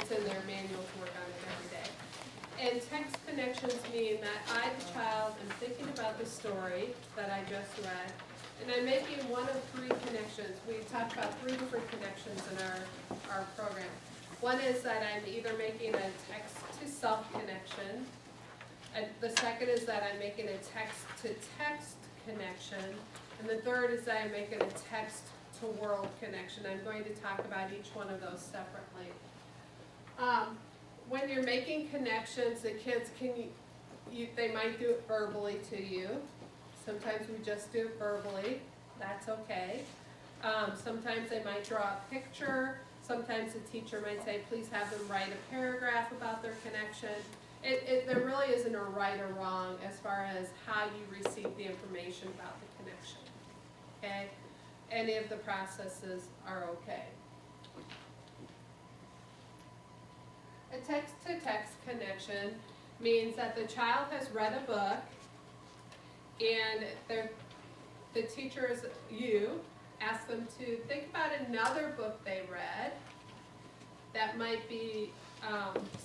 it's in their manual to work on it every day. And text connections mean that I, the child, am thinking about the story that I just read, and I'm making one of three connections. We talked about three different connections in our program. One is that I'm either making a text-to-self connection. The second is that I'm making a text-to-text connection. And the third is that I'm making a text-to-world connection. I'm going to talk about each one of those separately. When you're making connections, the kids they might do it verbally to you. Sometimes we just do it verbally. That's okay. Sometimes they might draw a picture. Sometimes the teacher might say, please have them write a paragraph about their connection. There really isn't a right or wrong as far as how you receive the information about the connection. Okay? Any of the processes are okay. A text-to-text connection means that the child has read a book and the teachers, ask them to think about another book they read that might be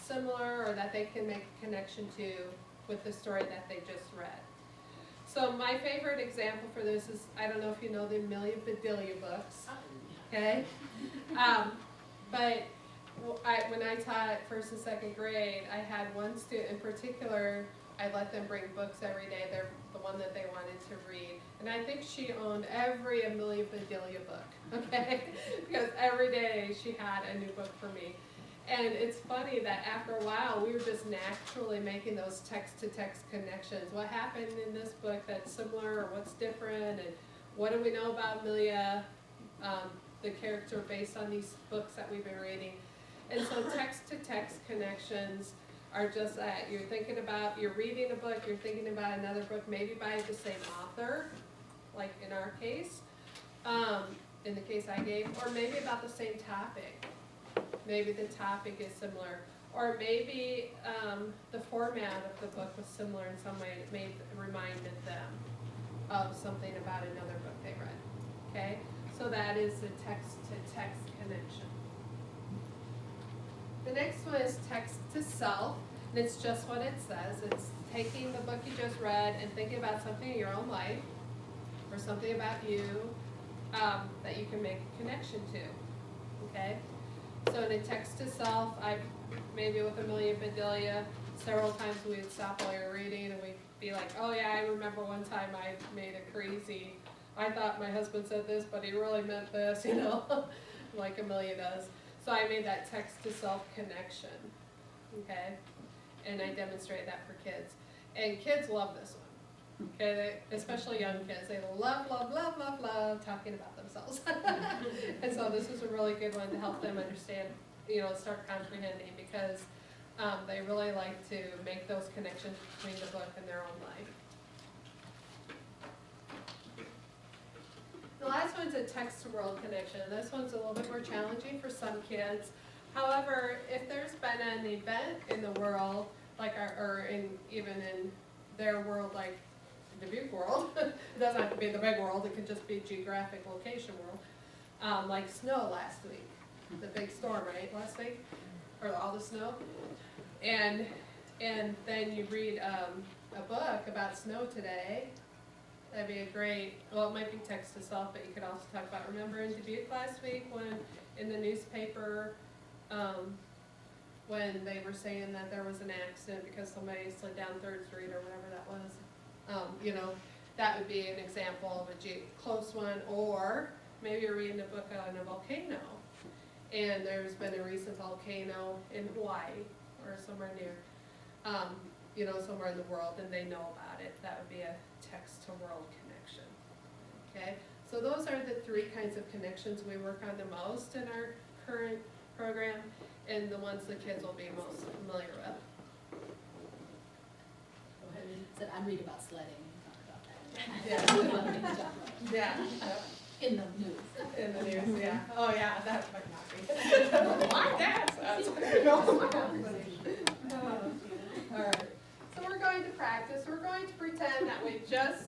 similar or that they can make a connection to with the story that they just read. So my favorite example for this is, I don't know if you know the Amelia Bedelia books, okay? But when I taught first and second grade, I had one student in particular, I let them bring books every day. They're the one that they wanted to read. And I think she owned every Amelia Bedelia book, okay? Because every day she had a new book for me. And it's funny that after a while, we were just naturally making those text-to-text connections. What happened in this book that's similar, or what's different, and what do we know about Amelia, the character based on these books that we've been reading. And so text-to-text connections are just that. You're reading a book, you're thinking about another book, maybe by the same author, like in our case, in the case I gave, or maybe about the same topic. Maybe the topic is similar, or maybe the format of the book was similar in some way, and it reminded them of something about another book they read, okay? So that is the text-to-text connection. The next one is text-to-self, and it's just what it says. It's taking the book you just read and thinking about something in your own life, or something about you, that you can make a connection to, okay? So in a text-to-self, maybe with Amelia Bedelia, several times we would stop while you're reading and we'd be like, oh yeah, I remember one time I made a crazy, I thought my husband said this, but he really meant this, like Amelia does. So I made that text-to-self connection, okay? And I demonstrate that for kids. And kids love this one, okay? Especially young kids. They love talking about themselves. And so this is a really good one to help them understand, start comprehending, because they really like to make those connections between the book and their own life. The last one's a text-to-world connection. This one's a little bit more challenging for some kids. However, if there's been an event in the world, even in their world, like the big world, it doesn't have to be the big world, it could just be geographic location world, like snow last week, the big storm, right, last week, or all the snow, and then you read a book about snow today. That'd be a great, well, it might be text-to-self, but you could also talk about, remember in Dubuque last week when in the newspaper, when they were saying that there was an accident because somebody slid down 3rd Street or whatever that was. That would be an example of a close one. Or maybe you're reading a book on a volcano, and there's been a recent volcano in Hawaii or somewhere near, somewhere in the world, and they know about it. That would be a text-to-world connection. Okay, so those are the three kinds of connections we work on the most in our current program, and the ones the kids will be most familiar with. Said I'm reading about sledding. Talk about that. Yeah. In the news. In the news, yeah. Oh yeah, that might not be. My dad says. All right. So we're going to practice. We're going to pretend that we just